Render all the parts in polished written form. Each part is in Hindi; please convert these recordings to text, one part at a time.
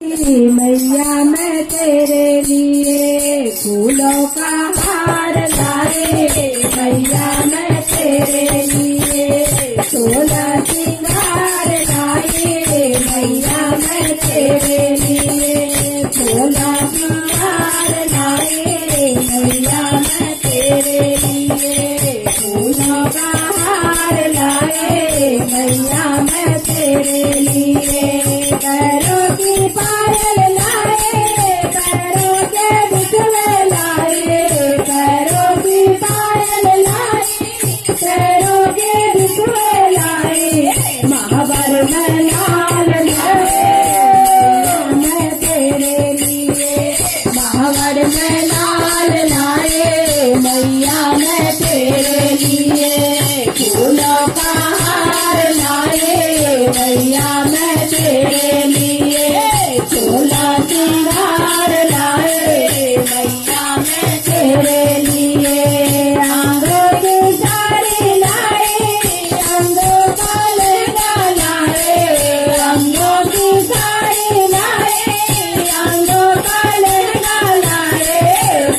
मैया मैं तेरे लिए फूलों का हार लाए, मैया मैं तेरे लिए सोलह सिंगार लाए, मैया मैं तेरे लिए सोलह सिंगार लाए, मैया मैं तेरे लिए फूलों का हार लाए, मैया मैं तेरे लिए पैरों की पायल लाए, पैरों के बिछवे लाए, पैरों की पायल लाए, पैरों के बिछवे लाए, महावर में लाल लाए, मैं तेरे लिए महावर में लाल लाए, मैया मैं तेरे लिए फूलों का हार लाए, मैया मैं तेरे लिए सोलह सिंगार लाए, मैया मैं तेरे लिए अंगों की साड़ी लाए, अंगों का लहंगा लाए, अंगों की साड़ी लाए, अंगों का लहंगा लाए,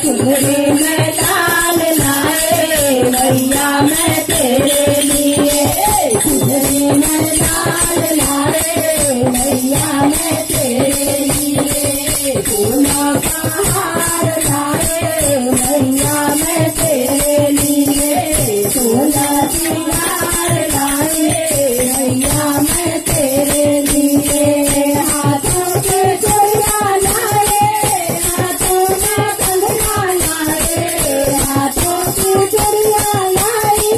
चुनरी में लाल लाए, मैया मैं तेरे लिए चुनरी में लाल लाए, मैया मैं तेरे लिए फूलों का हार लाए, मैया मैं तेरे लिए सोलह सिंगार लाए, मैया मैं तेरे लिए हाथों के चूड़ियां लाए, हाथों में कंगना लाए, हाथों की चूड़ियां लाई,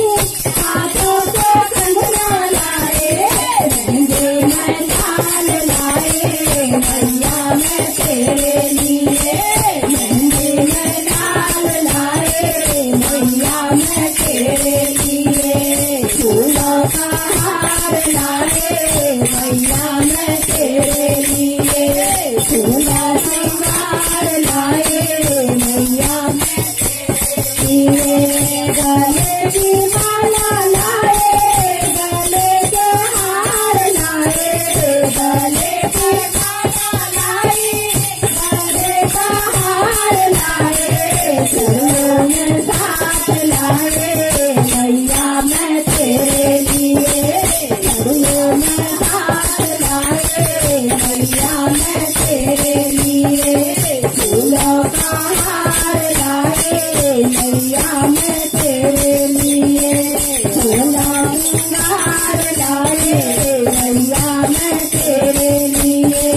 हाथों के कंगना लाए, मेहंदी में लाल लाए, मैया मैं तेरे लिए मेहंदी में लाल लाए, मैया मैं तेरे लिए फूलों का हार लाए, मैया मैं तेरे लिए सोलह सिंगार लाए, मैया मैं तेरे लिए गले की माला लाए, गले के हार लाए, गले के माला लाए, गले का हार लाए, चरणों में साथ लाए, मैया मैं तेरे लिए चरणों में साथ लाए, मैया मैं तेरे लिए फूलों का हार लाए, मैया मैं तेरे लिए सोलह सिंगार लाए, मैया मैं तेरे लिए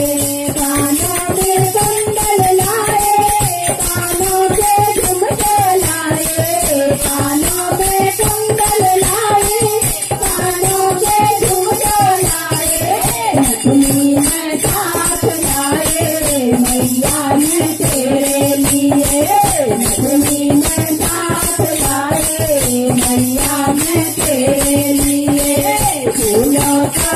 कानों में कुंडल लाए, कानों के झुमके लाए, कानों में कुंडल लाए, कानों के झुमके लाए, नथुनी में साथ लाए, मैया मैं तेरे लिए नथुनी में साथ लाए, मैया मैं तेरे लिए फूलों का